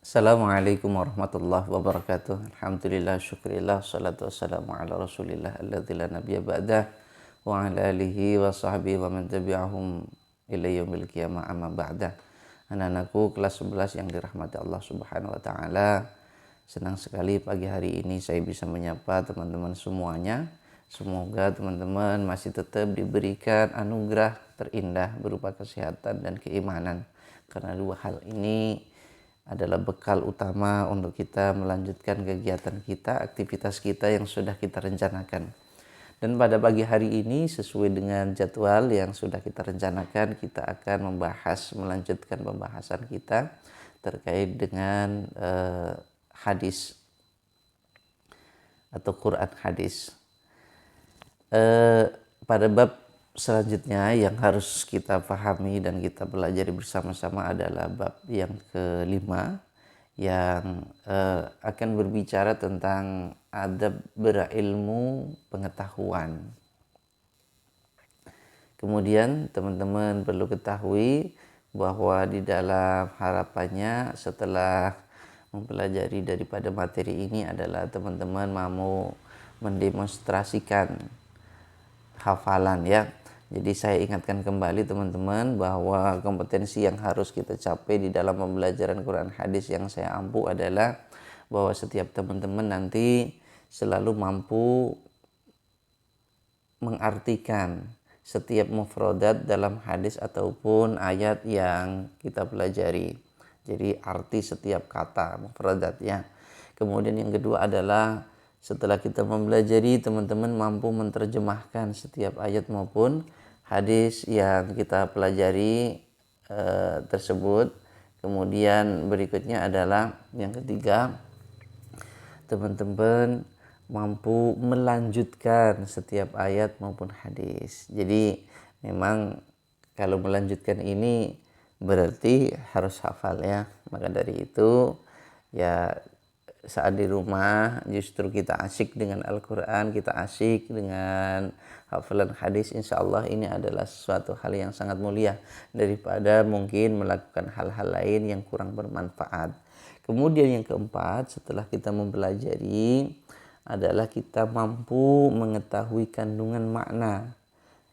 Assalamualaikum warahmatullahi wabarakatuh. Alhamdulillah, syukurillah, salatu wassalamu ala rasulillah alladzi la nabiyya ba'dah wa ala alihi wa sahbihi wa man tabi'ahum ila yaumil qiyamah amma ba'dah. Anak-anakku kelas 11 yang dirahmati Allah Subhanahu wa taala. Senang sekali pagi hari ini saya bisa menyapa teman-teman semuanya. Semoga teman-teman masih tetap diberikan anugerah terindah berupa kesehatan dan keimanan. Karena dua hal ini adalah bekal utama untuk kita melanjutkan kegiatan kita, aktivitas kita yang sudah kita rencanakan. Dan pada pagi hari ini sesuai dengan jadwal yang sudah kita rencanakan, kita akan melanjutkan pembahasan kita terkait dengan hadis atau Quran hadis. Pada bab selanjutnya yang harus kita pahami dan kita pelajari bersama-sama adalah bab yang kelima yang akan berbicara tentang adab berilmu pengetahuan. Kemudian teman-teman perlu ketahui bahwa di dalam harapannya setelah mempelajari daripada materi ini adalah teman-teman mau mendemonstrasikan hafalan ya. Jadi saya ingatkan kembali teman-teman bahwa kompetensi yang harus kita capai di dalam pembelajaran Quran hadis yang saya ampu adalah bahwa setiap teman-teman nanti selalu mampu mengartikan setiap mufradat dalam hadis ataupun ayat yang kita pelajari. Jadi arti setiap kata mufradatnya. Kemudian yang kedua adalah setelah kita mempelajari, teman-teman mampu menerjemahkan setiap ayat maupun hadis yang kita pelajari tersebut. Kemudian berikutnya adalah yang ketiga, teman-teman mampu melanjutkan setiap ayat maupun hadis. Jadi memang kalau melanjutkan ini berarti harus hafal ya. Maka dari itu ya saat di rumah justru kita asyik dengan Al-Quran, kita asyik dengan hafalan hadis, insya Allah ini adalah suatu hal yang sangat mulia daripada mungkin melakukan hal-hal lain yang kurang bermanfaat. Kemudian yang keempat, setelah kita mempelajari adalah kita mampu mengetahui kandungan makna.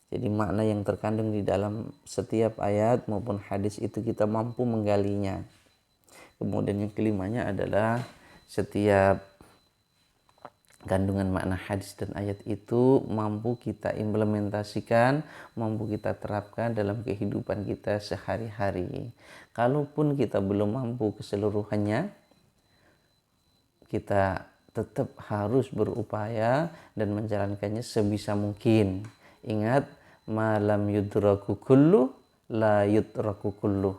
Jadi makna yang terkandung di dalam setiap ayat maupun hadis itu kita mampu menggalinya. Kemudian yang kelimanya adalah setiap kandungan makna hadis dan ayat itu mampu kita implementasikan, mampu kita terapkan dalam kehidupan kita sehari-hari. Kalaupun kita belum mampu keseluruhannya, kita tetap harus berupaya dan menjalankannya sebisa mungkin. Ingat, malam yudraku kullu la yudraku kullu.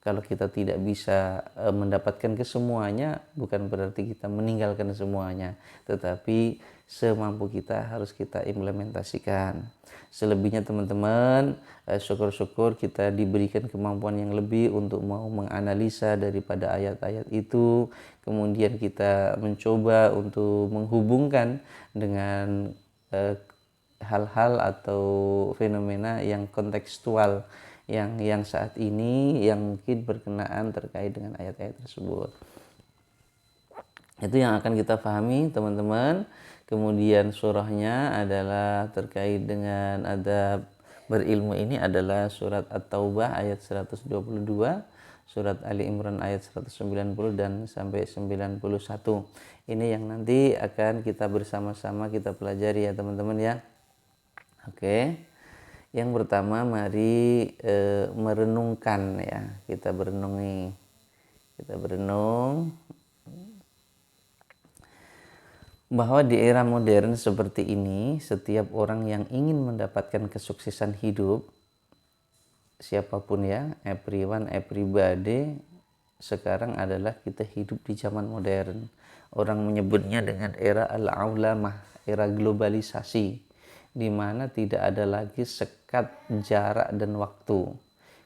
Kalau kita tidak bisa mendapatkan kesemuanya, bukan berarti kita meninggalkan semuanya, tetapi semampu kita harus kita implementasikan. Selebihnya teman-teman, syukur-syukur kita diberikan kemampuan yang lebih untuk mau menganalisa daripada ayat-ayat itu, kemudian kita mencoba untuk menghubungkan dengan hal-hal atau fenomena yang kontekstual yang saat ini yang mungkin berkenaan terkait dengan ayat-ayat tersebut. Itu yang akan kita pahami teman-teman. Kemudian surahnya adalah terkait dengan adab berilmu ini adalah surat At-Taubah ayat 122, surat Ali Imran ayat 190 dan sampai 91. Ini yang nanti akan kita bersama-sama kita pelajari ya teman-teman ya. Oke. Yang pertama mari merenungkan ya. Kita berenung bahwa di era modern seperti ini, setiap orang yang ingin mendapatkan kesuksesan hidup, siapapun ya, everyone, everybody, sekarang adalah kita hidup di zaman modern. Orang menyebutnya dengan era al-aulamah, era globalisasi, di mana tidak ada lagi sekat jarak dan waktu.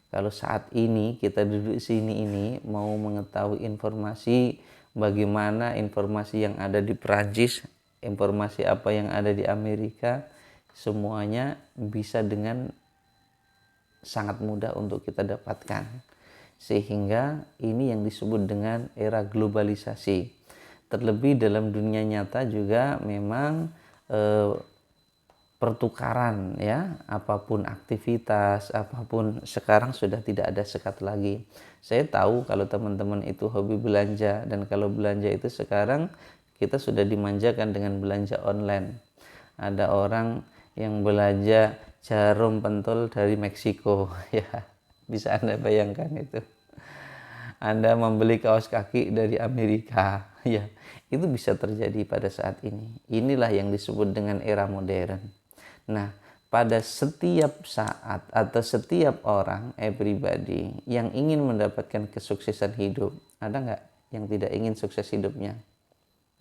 Kalau saat ini kita duduk sini ini mau mengetahui informasi bagaimana informasi yang ada di Perancis, informasi apa yang ada di Amerika, semuanya bisa dengan sangat mudah untuk kita dapatkan. Sehingga ini yang disebut dengan era globalisasi. Terlebih dalam dunia nyata juga memang pertukaran ya, apapun aktivitas, apapun sekarang sudah tidak ada sekat lagi. Saya tahu kalau teman-teman itu hobi belanja, dan kalau belanja itu sekarang kita sudah dimanjakan dengan belanja online. Ada orang yang belanja jarum pentol dari Meksiko ya, bisa Anda bayangkan itu. Anda membeli kaos kaki dari Amerika ya, itu bisa terjadi pada saat ini. Inilah yang disebut dengan era modern. Nah, pada setiap saat atau setiap orang, everybody yang ingin mendapatkan kesuksesan hidup, ada nggak yang tidak ingin sukses hidupnya?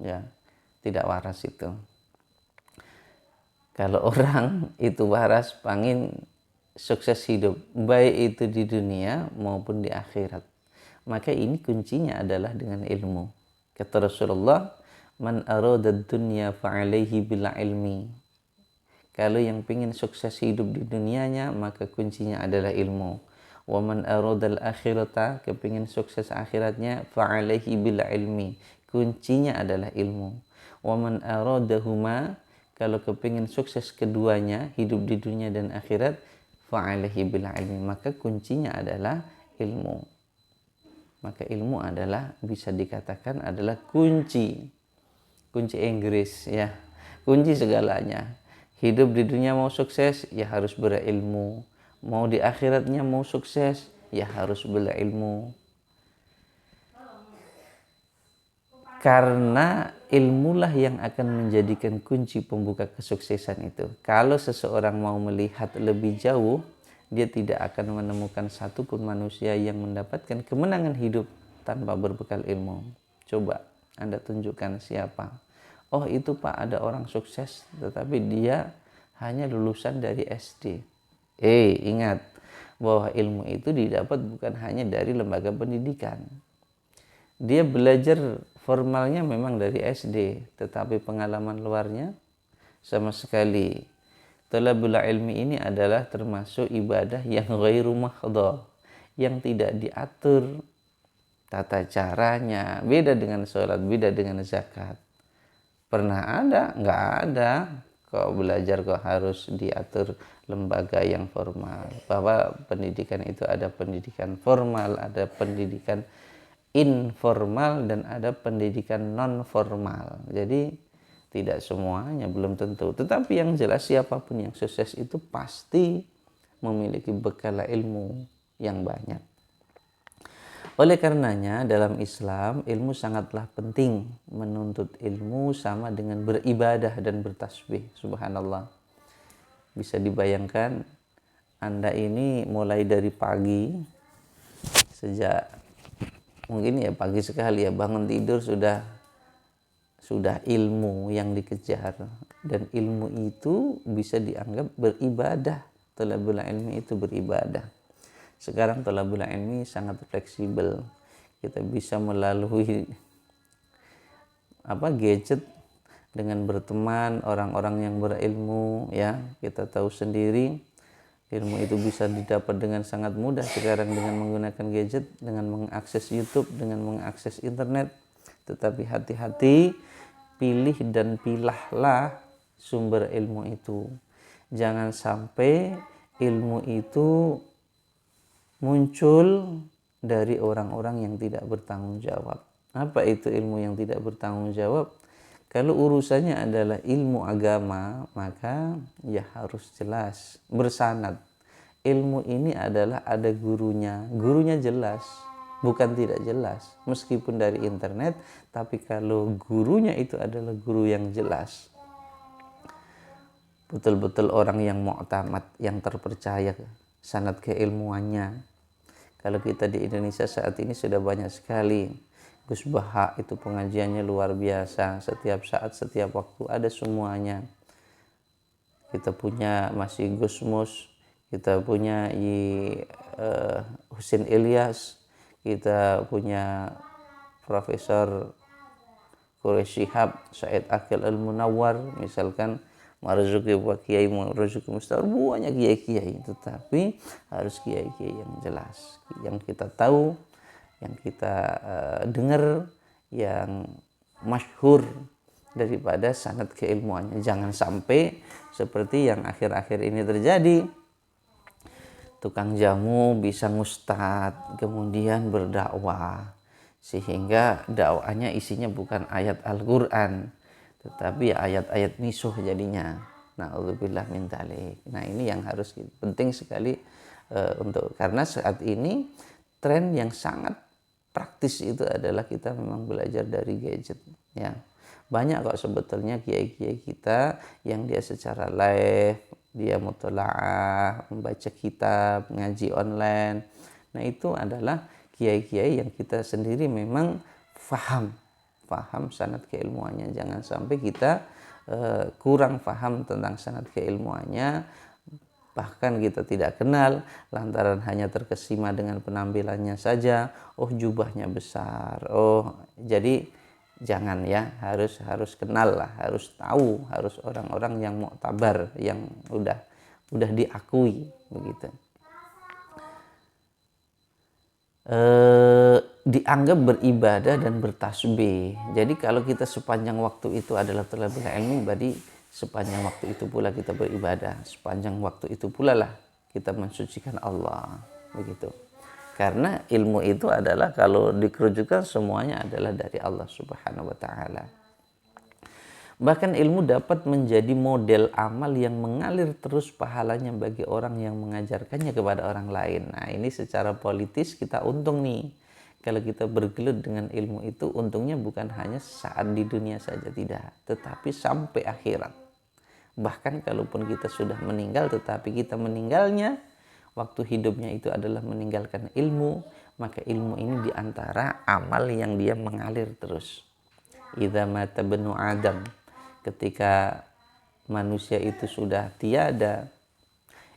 Ya, tidak waras itu. Kalau orang itu waras, pengen sukses hidup, baik itu di dunia maupun di akhirat, maka ini kuncinya adalah dengan ilmu. Kata Rasulullah, man arada dunya fa'alaihi bil ilmi. Kalau yang ingin sukses hidup di dunianya, maka kuncinya adalah ilmu. Wa man aradal akhirata, kepingin sukses akhiratnya, fa'alaihi bil ilmi. Kuncinya adalah ilmu. Wa man aradahuma, kalau kepingin sukses keduanya, hidup di dunia dan akhirat, fa'alaihi bil ilmi. Maka kuncinya adalah ilmu. Maka ilmu adalah, bisa dikatakan adalah kunci Inggris ya, kunci segalanya. Hidup di dunia mau sukses, ya harus berilmu. Mau di akhiratnya mau sukses, ya harus berilmu. Karena ilmulah yang akan menjadikan kunci pembuka kesuksesan itu. Kalau seseorang mau melihat lebih jauh, dia tidak akan menemukan satupun manusia yang mendapatkan kemenangan hidup tanpa berbekal ilmu. Coba Anda tunjukkan siapa. Oh itu Pak, ada orang sukses tetapi dia hanya lulusan dari SD. Ingat bahwa ilmu itu didapat bukan hanya dari lembaga pendidikan. Dia belajar formalnya memang dari SD, tetapi pengalaman luarnya sama sekali. Talabul ilmi ini adalah termasuk ibadah yang ghairu mahdhah, yang tidak diatur tata caranya. Beda dengan sholat, beda dengan zakat. Pernah ada? Nggak ada. Kok belajar kok harus diatur lembaga yang formal. Bahwa pendidikan itu ada pendidikan formal, ada pendidikan informal, dan ada pendidikan non formal. Jadi tidak semuanya, belum tentu. Tetapi yang jelas siapapun yang sukses itu pasti memiliki bekal ilmu yang banyak. Oleh karenanya dalam Islam ilmu sangatlah penting. Menuntut ilmu sama dengan beribadah dan bertasbih. Subhanallah. Bisa dibayangkan Anda ini mulai dari pagi, sejak mungkin ya pagi sekali ya, bangun tidur sudah ilmu yang dikejar, dan ilmu itu bisa dianggap beribadah. Thalabul ilmi itu beribadah. Sekarang thalabul ilmi sangat fleksibel. Kita bisa melalui gadget dengan berteman orang-orang yang berilmu ya. Kita tahu sendiri ilmu itu bisa didapat dengan sangat mudah sekarang dengan menggunakan gadget, dengan mengakses YouTube, dengan mengakses internet. Tetapi hati-hati, pilih dan pilahlah sumber ilmu itu. Jangan sampai ilmu itu muncul dari orang-orang yang tidak bertanggung jawab. Apa itu ilmu yang tidak bertanggung jawab? Kalau urusannya adalah ilmu agama, maka ya harus jelas, bersanad. Ilmu ini adalah ada gurunya jelas, bukan tidak jelas. Meskipun dari internet, tapi kalau gurunya itu adalah guru yang jelas, betul-betul orang yang mu'tamad, yang terpercaya sanad keilmuannya. Kalau kita di Indonesia saat ini sudah banyak sekali. Gus Baha itu pengajiannya luar biasa. Setiap saat, setiap waktu ada semuanya. Kita punya masih Gus Mus, kita punya Husin Ilyas, kita punya Profesor Quraish Shihab, Said Aqil Al-Munawwar, misalkan Marzuki Pak Kiai, Marzuki Mustahar, banyak kiai-kiai, tetapi harus kiai-kiai yang jelas, yang kita tahu, yang kita dengar, yang masyhur daripada sanad keilmuannya. Jangan sampai seperti yang akhir-akhir ini terjadi, tukang jamu bisa ngustad kemudian berdakwah sehingga dakwahnya isinya bukan ayat Al-Qur'an tetapi ayat-ayat misuh jadinya. Na'udzubillah min dzalik. Nah, ini yang harus penting sekali untuk, karena saat ini tren yang sangat praktis itu adalah kita memang belajar dari gadget ya. Banyak kok sebetulnya kiai-kiai kita yang dia secara live, dia mutolaah, membaca kitab, ngaji online. Nah, itu adalah kiai-kiai yang kita sendiri memang faham sanad keilmuannya. Jangan sampai kita kurang paham tentang sanad keilmuannya, bahkan kita tidak kenal lantaran hanya terkesima dengan penampilannya saja. Oh, jubahnya besar, oh jadi jangan ya, harus kenal lah, harus tahu, harus orang-orang yang muktabar, yang udah diakui begitu. Dianggap beribadah dan bertasbih. Jadi kalau kita sepanjang waktu itu adalah thalabul ilmi, berarti sepanjang waktu itu pula kita beribadah, sepanjang waktu itu pula lah kita mensucikan Allah begitu. Karena ilmu itu adalah, kalau dikerucutkan semuanya adalah dari Allah Subhanahu wa taala. Bahkan ilmu dapat menjadi model amal yang mengalir terus pahalanya bagi orang yang mengajarkannya kepada orang lain. Nah, ini secara politis kita untung nih. Kalau kita bergelut dengan ilmu itu, untungnya bukan hanya saat di dunia saja, tidak, tetapi sampai akhirat. Bahkan kalaupun kita sudah meninggal, tetapi kita meninggalnya waktu hidupnya itu adalah meninggalkan ilmu, maka ilmu ini diantara amal yang dia mengalir terus. Idza mata banu Adam, ketika manusia itu sudah tiada,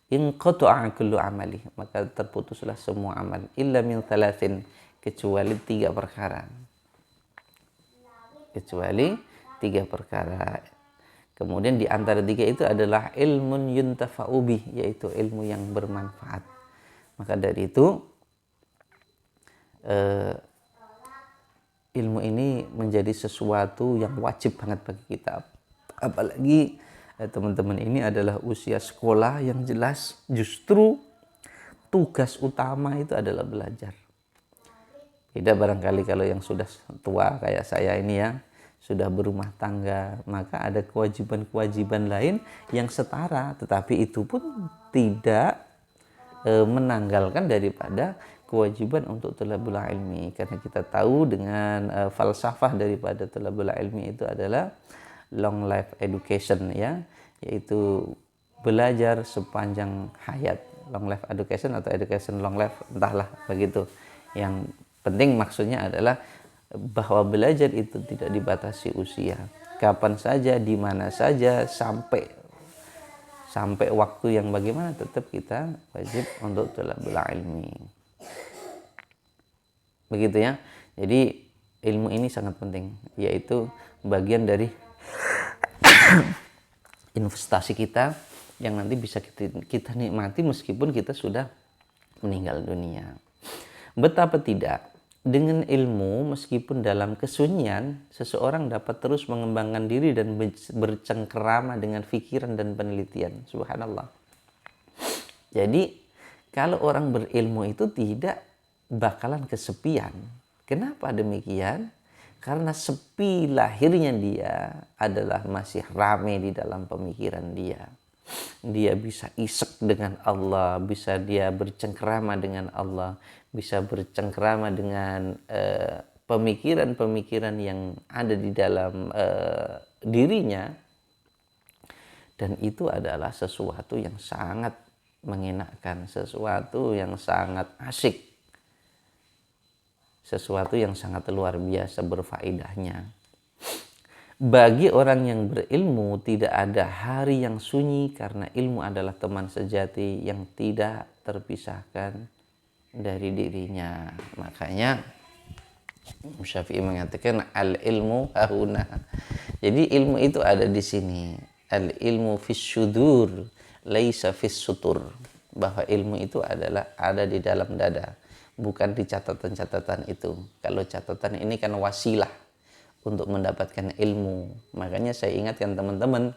inqata'a kullu amali, maka terputuslah semua amal, illa min thalathin, kecuali tiga perkara. Kemudian di antara tiga itu adalah ilmun yuntafa'u bih, yaitu ilmu yang bermanfaat. Maka dari itu ilmu ini menjadi sesuatu yang wajib banget bagi kita. Apalagi teman-teman ini adalah usia sekolah, yang jelas justru tugas utama itu adalah belajar. Beda barangkali kalau yang sudah tua kayak saya ini ya, sudah berumah tangga, maka ada kewajiban-kewajiban lain yang setara, tetapi itu pun tidak menanggalkan daripada kewajiban untuk thalabul ilmi. Karena kita tahu dengan falsafah daripada thalabul ilmi itu adalah long life education ya, yaitu belajar sepanjang hayat. Long life education atau education long life, entahlah begitu. Yang penting maksudnya adalah bahwa belajar itu tidak dibatasi usia, kapan saja, di mana saja, sampai waktu yang bagaimana, tetap kita wajib untuk thalabul ilmi. Begitu ya. Jadi ilmu ini sangat penting, yaitu bagian dari investasi kita yang nanti bisa kita nikmati meskipun kita sudah meninggal dunia. Betapa tidak, dengan ilmu, meskipun dalam kesunyian, seseorang dapat terus mengembangkan diri dan bercengkerama dengan pikiran dan penelitian. Subhanallah. Jadi, kalau orang berilmu itu tidak bakalan kesepian. Kenapa demikian? Karena sepi lahirnya dia adalah masih ramai di dalam pemikiran dia. Dia bisa isek dengan Allah, bisa dia bercengkerama dengan Allah, bisa bercengkerama dengan pemikiran-pemikiran yang ada di dalam dirinya. Dan itu adalah sesuatu yang sangat mengenakan, sesuatu yang sangat asyik, sesuatu yang sangat luar biasa berfaedahnya. Bagi orang yang berilmu, tidak ada hari yang sunyi, karena ilmu adalah teman sejati yang tidak terpisahkan dari dirinya. Makanya Syafi'i mengatakan al ilmu hahuna. Jadi ilmu itu ada di sini. al ilmu fis syudur laisa fis sutur, bahwa ilmu itu adalah ada di dalam dada, bukan di catatan-catatan itu. Kalau catatan ini kan wasilah untuk mendapatkan ilmu. Makanya saya ingatkan teman-teman,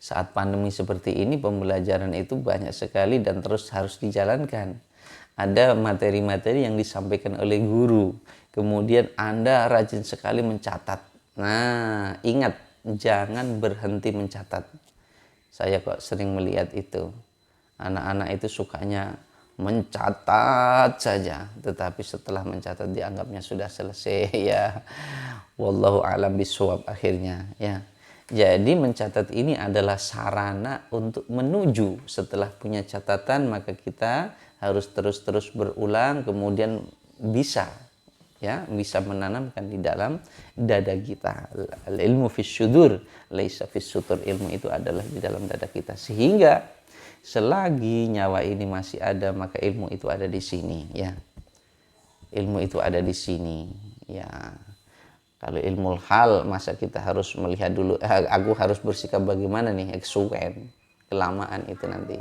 saat pandemi seperti ini pembelajaran itu banyak sekali dan terus harus dijalankan. Ada materi-materi yang disampaikan oleh guru, kemudian Anda rajin sekali mencatat. Nah, ingat, jangan berhenti mencatat. Saya kok sering melihat itu. Anak-anak itu sukanya mencatat saja, tetapi setelah mencatat dianggapnya sudah selesai ya. Wallahu a'lam bishawab akhirnya ya. Jadi mencatat ini adalah sarana untuk menuju, setelah punya catatan maka kita harus terus-terus berulang, kemudian bisa menanamkan di dalam dada kita. Ilmu fis syudur laisa fis sutur, ilmu itu adalah di dalam dada kita, sehingga selagi nyawa ini masih ada maka ilmu itu ada di sini ya. Ilmu itu ada di sini ya. Kalau ilmu hal, masa kita harus melihat dulu, aku harus bersikap bagaimana nih, eksuwen, kelamaan itu nanti.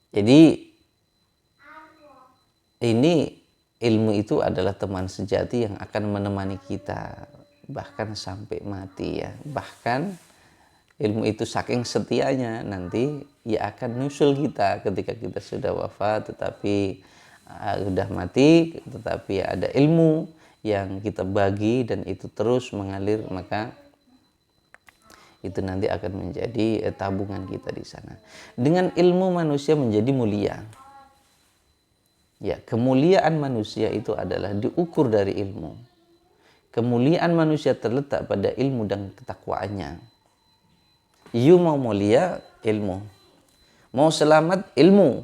Jadi ini ilmu itu adalah teman sejati yang akan menemani kita bahkan sampai mati ya. Bahkan ilmu itu saking setianya nanti ya akan nyusul kita ketika kita sudah wafat, tetapi sudah mati, tetapi ada ilmu yang kita bagi dan itu terus mengalir, maka itu nanti akan menjadi tabungan kita di sana. Dengan ilmu manusia menjadi mulia. Ya, kemuliaan manusia itu adalah diukur dari ilmu. Kemuliaan manusia terletak pada ilmu dan ketakwaannya. You mau mulia, ilmu. Mau selamat, ilmu.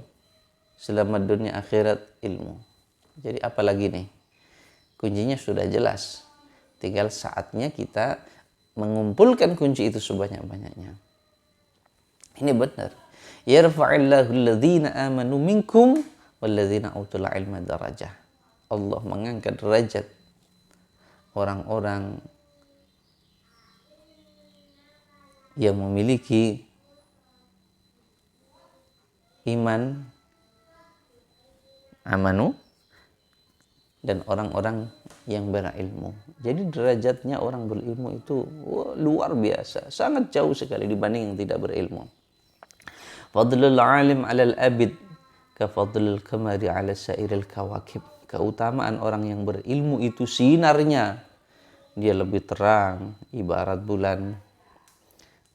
Selamat dunia akhirat, ilmu. Jadi apalagi nih? Kuncinya sudah jelas. Tinggal saatnya kita mengumpulkan kunci itu sebanyak-banyaknya. Ini benar. Yarfa'illahu alladhina amanu minkum walladzina utul ilma darajah. Allah mengangkat derajat orang-orang yang memiliki iman, amanu, dan orang-orang yang berilmu. Jadi derajatnya orang berilmu itu luar biasa, sangat jauh sekali dibanding yang tidak berilmu. Fadlul alim 'alal abid ka fadlul qamari 'ala sairil kawakib. Keutamaan orang yang berilmu itu sinarnya dia lebih terang, ibarat bulan,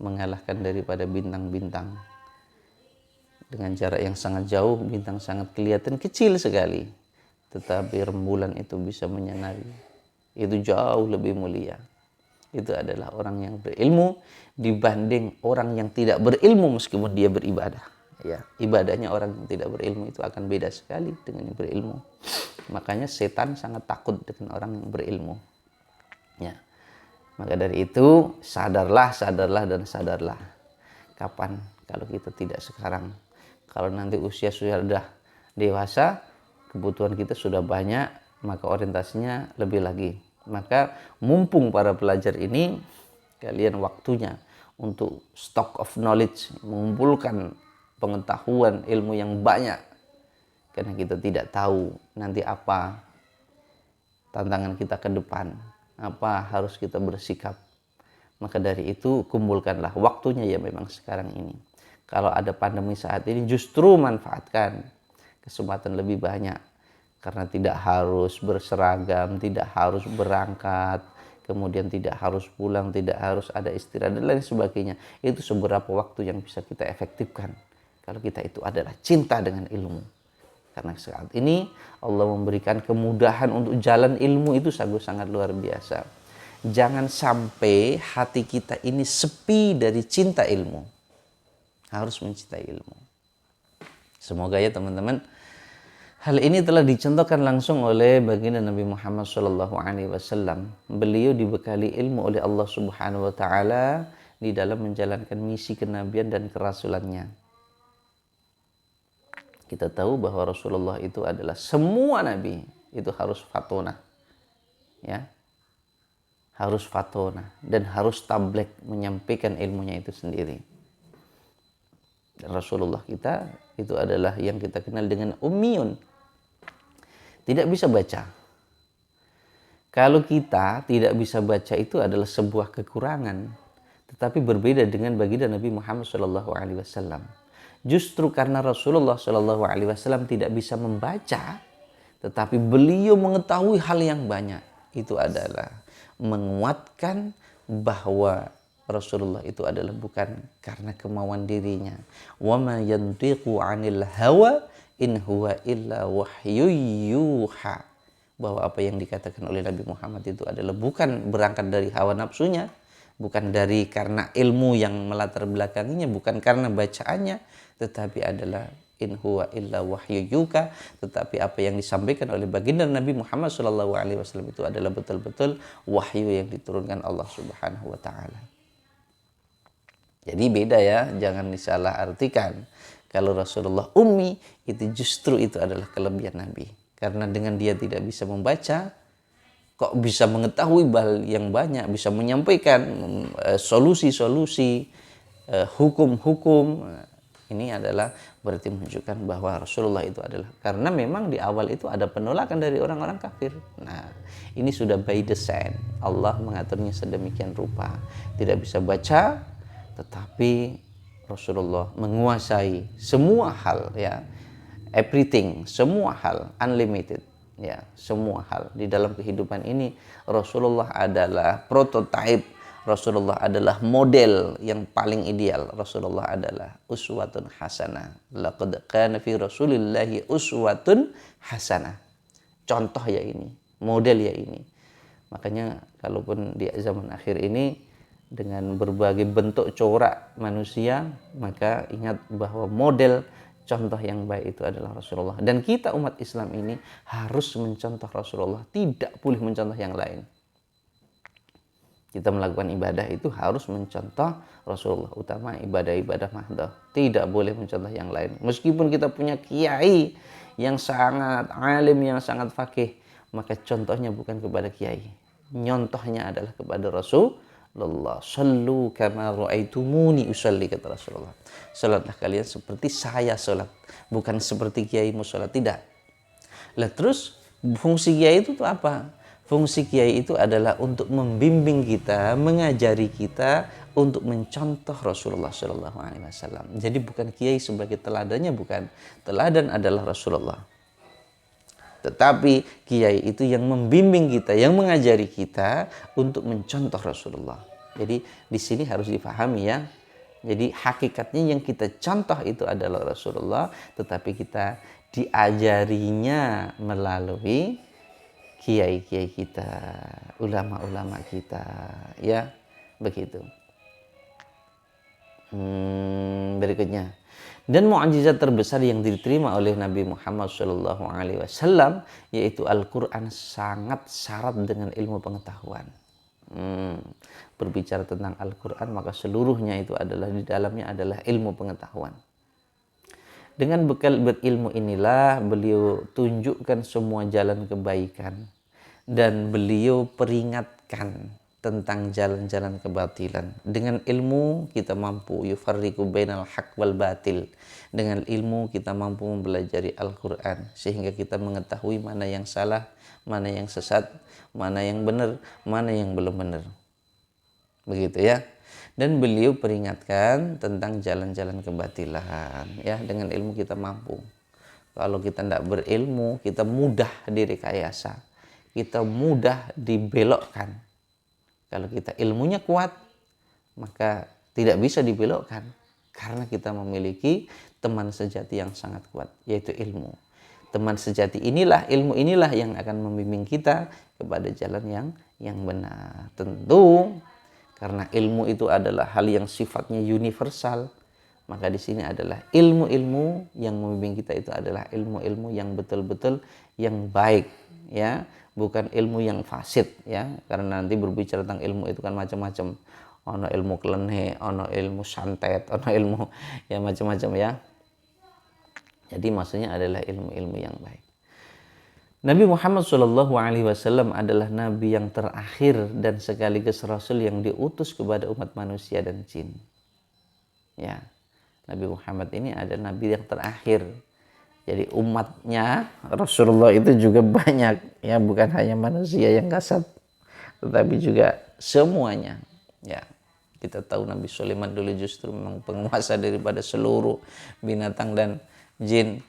mengalahkan daripada bintang-bintang. Dengan jarak yang sangat jauh, bintang sangat kelihatan kecil sekali, tetapi rembulan itu bisa menyinari. Itu jauh lebih mulia. Itu adalah orang yang berilmu dibanding orang yang tidak berilmu meskipun dia beribadah. Ya, ibadahnya orang yang tidak berilmu itu akan beda sekali dengan yang berilmu. Makanya setan sangat takut dengan orang yang berilmu. Ya. Maka dari itu sadarlah dan sadarlah. Kapan kalau kita tidak sekarang? Kalau nanti usia sudah dewasa, kebutuhan kita sudah banyak, maka orientasinya lebih lagi. Maka mumpung para pelajar ini, kalian waktunya untuk stock of knowledge, mengumpulkan pengetahuan ilmu yang banyak. Karena kita tidak tahu nanti apa tantangan kita ke depan, apa harus kita bersikap. Maka dari itu kumpulkanlah waktunya ya memang sekarang ini. Kalau ada pandemi saat ini justru manfaatkan kesempatan lebih banyak, karena tidak harus berseragam, tidak harus berangkat, kemudian tidak harus pulang, tidak harus ada istirahat dan lain sebagainya. Itu seberapa waktu yang bisa kita efektifkan kalau kita itu adalah cinta dengan ilmu. Karena saat ini Allah memberikan kemudahan untuk jalan ilmu itu sangat luar biasa. Jangan sampai hati kita ini sepi dari cinta ilmu. Harus mencintai ilmu. Semoga ya teman-teman, hal ini telah dicontohkan langsung oleh baginda Nabi Muhammad SAW. Beliau dibekali ilmu oleh Allah Subhanahu Wa Taala di dalam menjalankan misi kenabian dan kerasulannya. Kita tahu bahwa Rasulullah itu adalah semua nabi itu harus fatonah, ya, harus fatona, dan harus tablek menyampaikan ilmunya itu sendiri. Dan Rasulullah kita itu adalah yang kita kenal dengan ummiyun, tidak bisa baca. Kalau kita tidak bisa baca itu adalah sebuah kekurangan, tetapi berbeda dengan baginda Nabi Muhammad SAW. Justru karena Rasulullah SAW tidak bisa membaca, tetapi beliau mengetahui hal yang banyak, itu adalah menguatkan bahwa Rasulullah itu adalah bukan karena kemauan dirinya. Wa ma yantiqu 'anil hawa in huwa illa wahyu yuha. Bahwa apa yang dikatakan oleh Nabi Muhammad itu adalah bukan berangkat dari hawa nafsunya, bukan dari karena ilmu yang melatar belakanginya, bukan karena bacaannya, tetapi adalah in huwa illa wahyu yuka, tetapi apa yang disampaikan oleh baginda Nabi Muhammad SAW itu adalah betul-betul wahyu yang diturunkan Allah Subhanahu wa taala. Jadi beda ya, jangan disalah artikan. Kalau Rasulullah ummi, itu justru itu adalah kelebihan Nabi. Karena dengan dia tidak bisa membaca, kok bisa mengetahui hal yang banyak, bisa menyampaikan solusi-solusi, hukum-hukum. Ini adalah berarti menunjukkan bahwa Rasulullah itu adalah, karena memang di awal itu ada penolakan dari orang-orang kafir. Nah, ini sudah by design. Allah mengaturnya sedemikian rupa. Tidak bisa baca, tetapi Rasulullah menguasai semua hal, ya, everything, semua hal, unlimited, ya, semua hal di dalam kehidupan ini. Rasulullah adalah prototype, Rasulullah adalah model yang paling ideal. Rasulullah adalah uswatun hasanah. Laqad kana fi Rasulillahi uswatun hasanah. Contoh ya ini, model ya ini. Makanya kalaupun di zaman akhir ini dengan berbagai bentuk corak manusia, maka ingat bahwa model contoh yang baik itu adalah Rasulullah. Dan kita umat Islam ini harus mencontoh Rasulullah, tidak boleh mencontoh yang lain. Kita melakukan ibadah itu harus mencontoh Rasulullah, utama ibadah-ibadah mahdoh. Tidak boleh mencontoh yang lain. Meskipun kita punya kiai yang sangat alim, yang sangat fakih, maka contohnya bukan kepada kiai. Nyontohnya adalah kepada Rasulullah. Sallu kama ra'aitumuni usalli, kata Rasulullah. Salatlah kalian seperti saya salat, bukan seperti kiaimu salat, tidak. Lah terus fungsi kiai itu tuh apa? Fungsi kiai itu adalah untuk membimbing kita, mengajari kita untuk mencontoh Rasulullah SAW. Jadi bukan kiai sebagai teladannya, bukan. Teladan adalah Rasulullah. Tetapi kiai itu yang membimbing kita, yang mengajari kita untuk mencontoh Rasulullah. Jadi di sini harus dipahami ya. Jadi hakikatnya yang kita contoh itu adalah Rasulullah, tetapi kita diajarinya melalui kiai-kiai kita, ulama-ulama kita, ya, begitu. Berikutnya, dan mukjizat terbesar yang diterima oleh Nabi Muhammad SAW yaitu Al-Quran sangat syarat dengan ilmu pengetahuan. Berbicara tentang Al-Quran, maka seluruhnya itu adalah di dalamnya adalah ilmu pengetahuan. Dengan bekal berilmu inilah beliau tunjukkan semua jalan kebaikan, dan beliau peringatkan tentang jalan-jalan kebatilan. Dengan ilmu kita mampu yufarriqu bainal haq wal batil. Dengan ilmu kita mampu mempelajari Al-Quran sehingga kita mengetahui mana yang salah, mana yang sesat, mana yang benar, mana yang belum benar. Begitu ya. Dan beliau peringatkan tentang jalan-jalan kebatilan, ya. Dengan ilmu kita mampu. Kalau kita tidak berilmu, kita mudah direkayasa, kita mudah dibelokkan. Kalau kita ilmunya kuat, maka tidak bisa dibelokkan, karena kita memiliki teman sejati yang sangat kuat, yaitu ilmu. Teman sejati inilah, ilmu inilah yang akan membimbing kita kepada jalan yang benar. Tentu karena ilmu itu adalah hal yang sifatnya universal, maka di sini adalah ilmu-ilmu yang membimbing kita itu adalah ilmu-ilmu yang betul-betul yang baik, ya, bukan ilmu yang fasid, ya. Karena nanti berbicara tentang ilmu itu kan macam-macam. Ono ilmu kelenhe, ono ilmu santet, ono ilmu ya macam-macam, ya. Jadi maksudnya adalah ilmu-ilmu yang baik. Nabi Muhammad SAW adalah Nabi yang terakhir dan sekaligus Rasul yang diutus kepada umat manusia dan jin. Ya, Nabi Muhammad ini adalah Nabi yang terakhir. Jadi umatnya Rasulullah itu juga banyak, ya bukan hanya manusia yang kasat, tetapi juga semuanya. Ya, kita tahu Nabi Sulaiman dulu justru memang penguasa daripada seluruh binatang dan jin.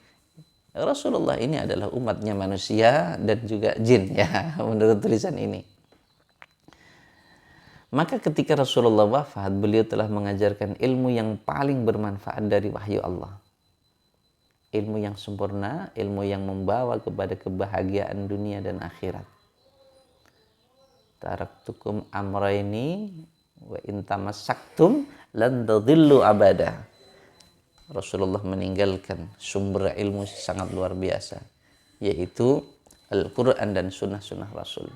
Rasulullah ini adalah umatnya manusia dan juga jin, ya menurut tulisan ini. Maka ketika Rasulullah wafat, beliau telah mengajarkan ilmu yang paling bermanfaat dari wahyu Allah. Ilmu yang sempurna, ilmu yang membawa kepada kebahagiaan dunia dan akhirat. Taraktukum amraini wa in tamassaktum lan tadhillu abada. Rasulullah meninggalkan sumber ilmu sangat luar biasa, yaitu Al-Quran dan sunnah-sunnah Rasul.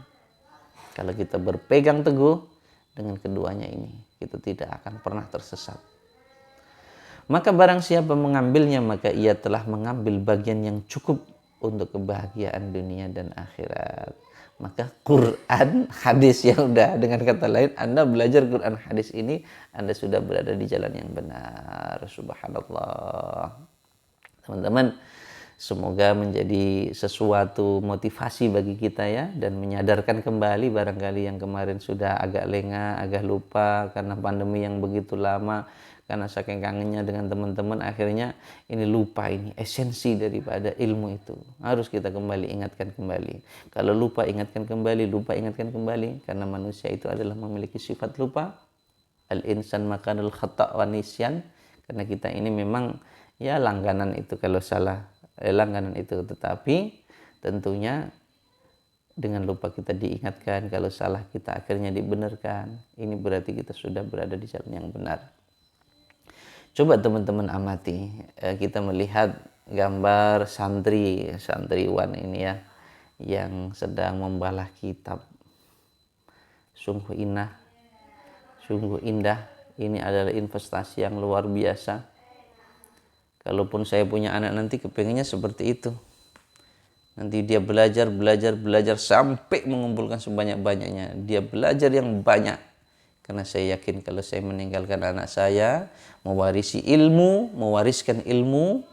Kalau kita berpegang teguh dengan keduanya ini, kita tidak akan pernah tersesat. Maka barang siapa mengambilnya, maka ia telah mengambil bagian yang cukup untuk kebahagiaan dunia dan akhirat. Maka Quran, hadis, yang udah, dengan kata lain, Anda belajar Quran hadis ini, Anda sudah berada di jalan yang benar. Subhanallah. Teman-teman, semoga menjadi sesuatu motivasi bagi kita ya, dan menyadarkan kembali barangkali yang kemarin sudah agak lengah, agak lupa karena pandemi yang begitu lama, karena saking kangennya dengan teman-teman, akhirnya ini lupa ini esensi daripada ilmu itu. Harus kita kembali ingatkan kembali. Kalau lupa, ingatkan kembali, lupa, ingatkan kembali, karena manusia itu adalah memiliki sifat lupa. Al-insan makanul khata' wa nisyan, karena kita ini memang ya langganan itu kalau salah, langganan itu, tetapi tentunya dengan lupa kita diingatkan, kalau salah kita akhirnya dibenarkan. Ini berarti kita sudah berada di jalan yang benar. Coba teman-teman amati, kita melihat gambar santriwan ini ya, yang sedang membalah kitab. Sungguh indah. Ini adalah investasi yang luar biasa. Kalaupun saya punya anak nanti, kepengennya seperti itu. Nanti dia belajar sampai mengumpulkan sebanyak-banyaknya. Dia belajar yang banyak. Karena saya yakin kalau saya meninggalkan anak saya, mewariskan ilmu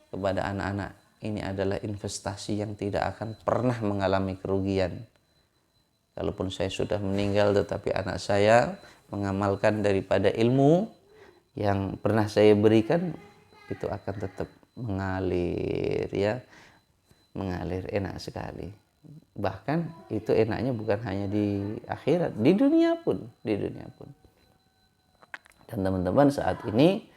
kepada anak-anak, ini adalah investasi yang tidak akan pernah mengalami kerugian. Kalaupun saya sudah meninggal, tetapi anak saya mengamalkan daripada ilmu yang pernah saya berikan, itu akan tetap mengalir, ya, mengalir enak sekali. Bahkan itu enaknya bukan hanya di akhirat, di dunia pun. Dan teman-teman, saat ini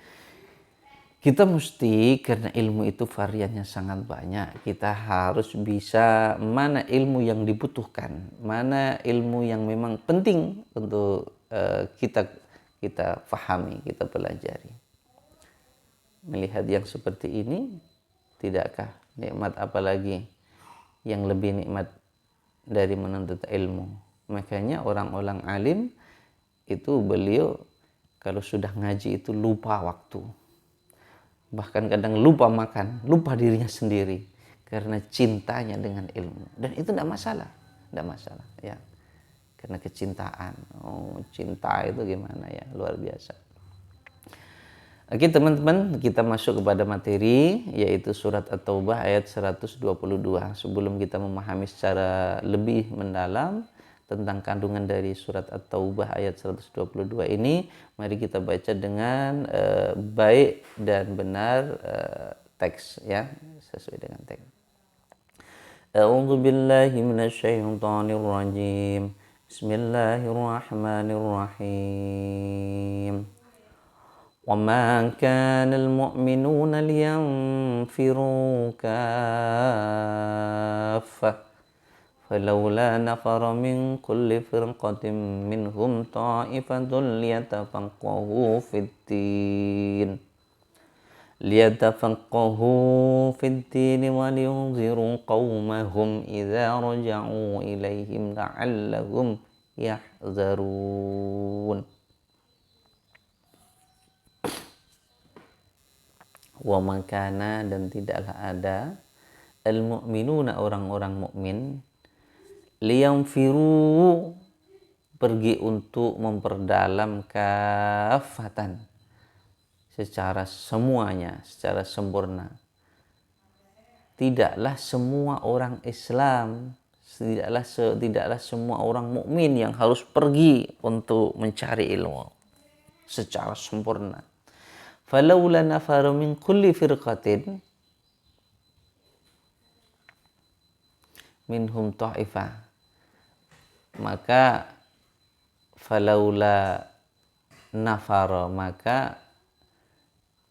kita mesti, karena ilmu itu variannya sangat banyak, kita harus bisa mana ilmu yang dibutuhkan, mana ilmu yang memang penting untuk kita fahami, kita pelajari. Melihat yang seperti ini, tidakkah nikmat apalagi yang lebih nikmat dari menuntut ilmu? Makanya orang-orang alim itu, beliau kalau sudah ngaji itu lupa waktu, bahkan kadang lupa makan, lupa dirinya sendiri karena cintanya dengan ilmu. Dan itu tidak masalah ya, karena kecintaan. Cinta itu gimana ya, luar biasa. Oke teman-teman, kita masuk kepada materi, yaitu surat At-Taubah ayat 122. Sebelum kita memahami secara lebih mendalam tentang kandungan dari surat At-Taubah ayat 122 ini, mari kita baca dengan baik dan benar teks, ya, sesuai dengan teks. A'udzu billahi minasyaitonir rajim. Bismillahirrahmanirrahim. وَمَا كَانَ الْمُؤْمِنُونَ لِيَنْفِرُوا كَافَّةً فَلَوْلَا نَفَرَ مِنْ كُلِّ فِرْقَةٍ مِنْهُمْ طَائِفَةٌ لِيَتَفَقَّهُوا فِي الدِّينِ وَلِيُنْذِرُوا قَوْمَهُمْ إِذَا رَجَعُوا إِلَيْهِمْ لَعَلَّهُمْ يَحْذَرُونَ. Wa makana, dan tidaklah ada, al-mu'minuna orang-orang mukmin liyanfiru pergi untuk memperdalam kafatan secara semuanya, secara sempurna. Tidaklah semua orang Islam, tidaklah semua orang mukmin yang harus pergi untuk mencari ilmu secara sempurna. Falaula nafaru min kulli firqatin minhum ta'ifah, maka falaula nafara, maka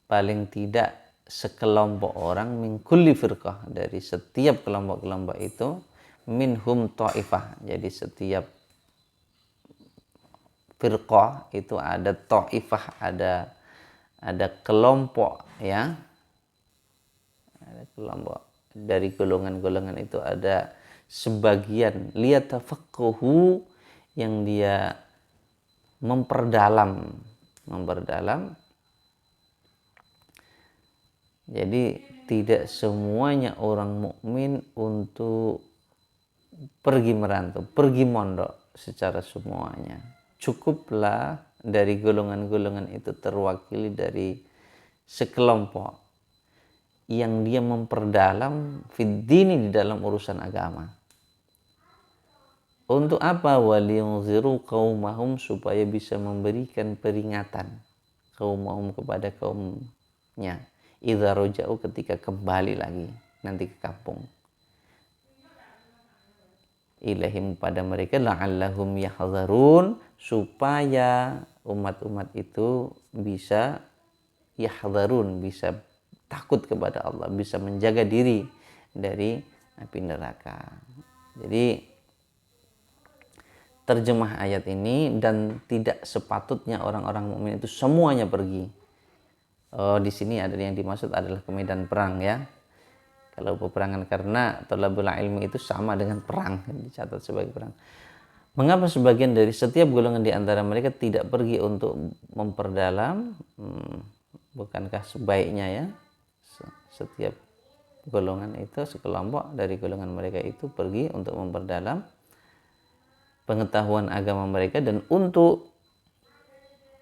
paling tidak sekelompok orang min kulli firqah, dari setiap kelompok-kelompok itu, minhum ta'ifah, jadi setiap firqah itu ada ta'ifah, ada kelompok, ya, ada kelompok dari golongan-golongan itu, ada sebagian liyatafaqahu yang dia memperdalam. Jadi tidak semuanya orang mukmin untuk pergi merantau, pergi mondok secara semuanya. Cukuplah dari golongan-golongan itu terwakili dari sekelompok yang dia memperdalam fiddini, di dalam urusan agama. Untuk apa? Waliyunziru qaumahum, supaya bisa memberikan peringatan qaumahum kepada kaumnya, idza raja'u, ketika kembali lagi nanti ke kampung, ilaihim, pada mereka, la'allahum yahzarun, supaya umat-umat itu bisa yahzarun, bisa takut kepada Allah, bisa menjaga diri dari api neraka. Jadi terjemah ayat ini, dan tidak sepatutnya orang-orang mukmin itu semuanya pergi. Di sini ada yang dimaksud adalah ke medan perang, ya. Kalau peperangan, karena thalabul ilmi itu sama dengan perang, dicatat sebagai perang. Mengapa sebagian dari setiap golongan di antara mereka tidak pergi untuk memperdalam? Bukankah sebaiknya, ya, setiap golongan itu, sekelompok dari golongan mereka itu pergi untuk memperdalam pengetahuan agama mereka, dan untuk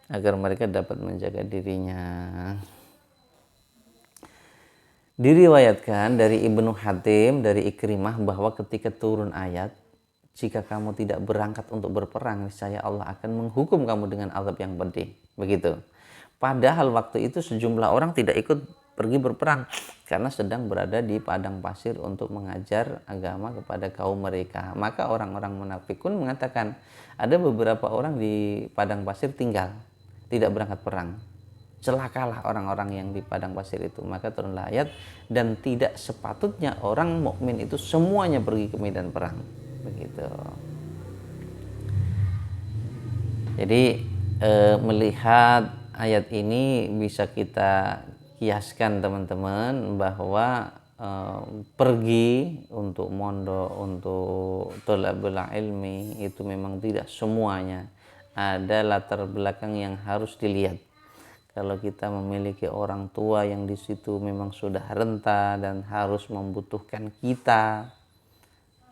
agar mereka dapat menjaga dirinya. Diriwayatkan dari Ibnu Hatim, dari Ikrimah, bahwa ketika turun ayat, jika kamu tidak berangkat untuk berperang, niscaya Allah akan menghukum kamu dengan azab yang pedih. Begitu. Padahal waktu itu sejumlah orang tidak ikut pergi berperang karena sedang berada di padang pasir untuk mengajar agama kepada kaum mereka. Maka orang-orang munafikun mengatakan, ada beberapa orang di padang pasir tinggal, tidak berangkat perang. Celakalah orang-orang yang di padang pasir itu. Maka turunlah ayat, dan tidak sepatutnya orang mukmin itu semuanya pergi ke medan perang. Begitu. Jadi melihat ayat ini bisa kita kiaskan, teman-teman, bahwa pergi untuk mondok, untuk thalabul ilmi, itu memang tidak semuanya. Ada latar belakang yang harus dilihat. Kalau kita memiliki orang tua yang di situ memang sudah renta dan harus membutuhkan kita,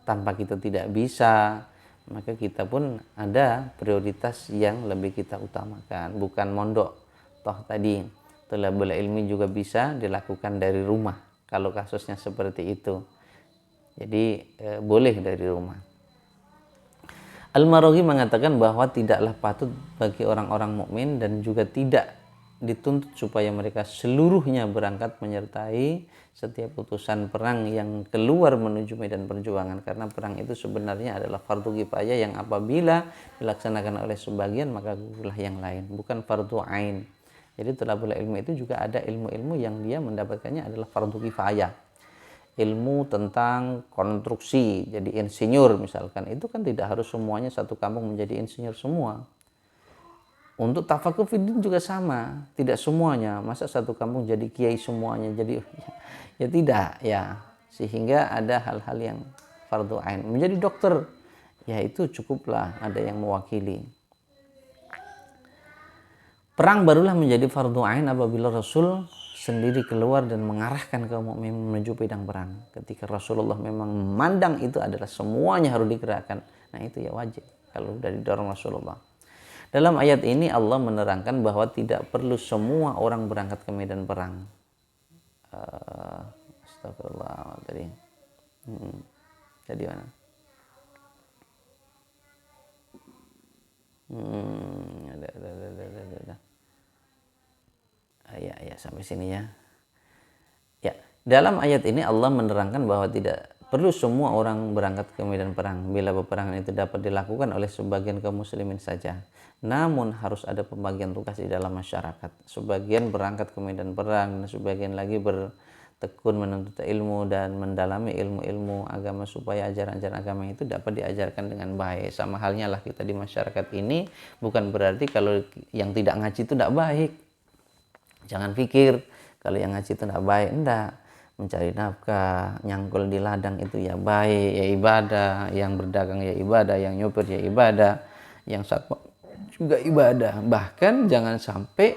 tanpa kita tidak bisa, maka kita pun ada prioritas yang lebih kita utamakan. Bukan mondok, toh tadi thalabul ilmi juga bisa dilakukan dari rumah kalau kasusnya seperti itu. Jadi boleh dari rumah. Al-Maraghi mengatakan bahwa tidaklah patut bagi orang-orang mukmin dan juga tidak dituntut supaya mereka seluruhnya berangkat menyertai setiap utusan perang yang keluar menuju medan perjuangan, karena perang itu sebenarnya adalah fardu kifayah yang apabila dilaksanakan oleh sebagian maka gugurlah yang lain, bukan fardu ain. Jadi thalabul ilmi itu juga ada ilmu-ilmu yang dia mendapatkannya adalah fardu kifayah. Ilmu tentang konstruksi, jadi insinyur misalkan, itu kan tidak harus semuanya satu kampung menjadi insinyur semua. Untuk tafakuh fiddin juga sama, tidak semuanya, masa satu kampung jadi kiai semuanya, jadi ya tidak, ya. Sehingga ada hal-hal yang fardu ain. Menjadi dokter, ya itu cukuplah ada yang mewakili. Perang barulah menjadi fardu ain apabila Rasul sendiri keluar dan mengarahkan kaum mukmin menuju pedang perang. Ketika Rasulullah memang memandang itu adalah semuanya harus digerakkan. Nah itu ya wajib kalau dari dorong Rasulullah. Dalam ayat ini Allah menerangkan bahwa tidak perlu semua orang berangkat ke medan perang. Astagfirullah tadi. Jadi mana? Ada. Ya sampai sini ya. Ya, dalam ayat ini Allah menerangkan bahwa tidak perlu semua orang berangkat ke medan perang bila peperangan itu dapat dilakukan oleh sebagian kaum muslimin saja. Namun harus ada pembagian tugas di dalam masyarakat. Sebagian berangkat ke medan perang dan sebagian lagi bertekun menuntut ilmu dan mendalami ilmu-ilmu agama supaya ajaran-ajaran agama itu dapat diajarkan dengan baik. Sama halnya lah kita di masyarakat ini, bukan berarti kalau yang tidak ngaji itu tidak baik. Jangan pikir kalau yang ngaji itu tidak baik, enggak. Mencari nafkah, nyangkul di ladang itu ya baik, ya ibadah. Yang berdagang ya ibadah, yang nyopir ya ibadah, yang satpam juga ibadah. Bahkan jangan sampai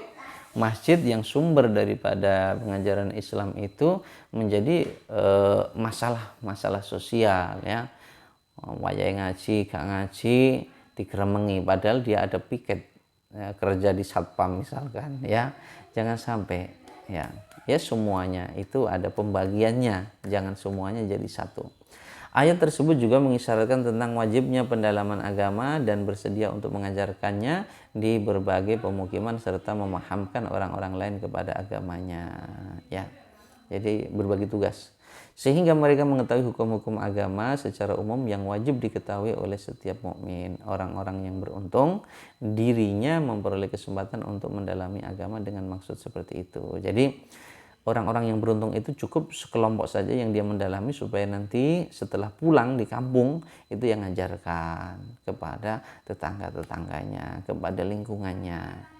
masjid yang sumber daripada pengajaran Islam itu menjadi masalah sosial ya. Wayai ngaji, gak ngaji, dikeremengi padahal dia ada piket ya, kerja di satpam misalkan ya. Jangan sampai ya semuanya itu ada pembagiannya, jangan semuanya jadi satu. Ayat tersebut juga mengisyaratkan tentang wajibnya pendalaman agama dan bersedia untuk mengajarkannya di berbagai pemukiman serta memahamkan orang-orang lain kepada agamanya ya. Jadi berbagi tugas sehingga mereka mengetahui hukum-hukum agama secara umum yang wajib diketahui oleh setiap mukmin. Orang-orang yang beruntung dirinya memperoleh kesempatan untuk mendalami agama dengan maksud seperti itu. Jadi orang-orang yang beruntung itu cukup sekelompok saja yang dia mendalami supaya nanti setelah pulang di kampung itu yang ngajarkan kepada tetangga-tetangganya, kepada lingkungannya.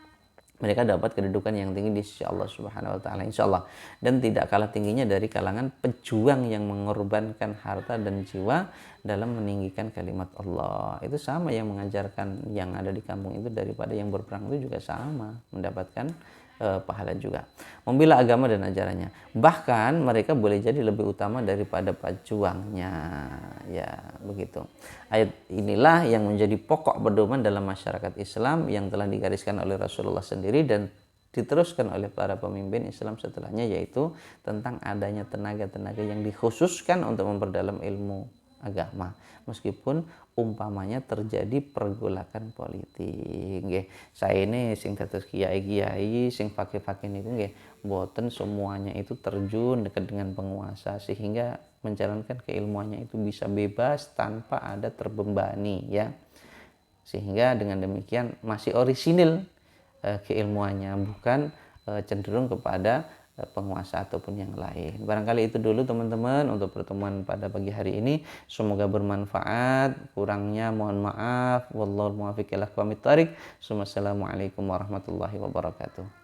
Mereka dapat kedudukan yang tinggi di sisi Allah Subhanahu wa taala insyaallah, dan tidak kalah tingginya dari kalangan pejuang yang mengorbankan harta dan jiwa dalam meninggikan kalimat Allah. Itu sama yang mengajarkan yang ada di kampung itu daripada yang berperang itu juga sama mendapatkan pahala juga. Membela agama dan ajarannya. Bahkan mereka boleh jadi lebih utama daripada pejuangnya. Ya, begitu. Ayat inilah yang menjadi pokok pedoman dalam masyarakat Islam yang telah digariskan oleh Rasulullah sendiri dan diteruskan oleh para pemimpin Islam setelahnya, yaitu tentang adanya tenaga-tenaga yang dikhususkan untuk memperdalam ilmu agama meskipun umpamanya terjadi pergolakan politik nggih. Saya ini sing dados kiai-kiai sing fakih-fakih niku nggih mboten semuanya itu terjun dekat dengan penguasa sehingga menjalankan keilmuannya itu bisa bebas tanpa ada terbebani ya. Sehingga dengan demikian masih orisinil keilmuannya, bukan cenderung kepada penguasa ataupun yang lain. Barangkali itu dulu teman-teman untuk pertemuan pada pagi hari ini. Semoga bermanfaat. Kurangnya mohon maaf. Wallahul muwaffiq ila aqwamit thoriq. Wassalamualaikum warahmatullahi wabarakatuh.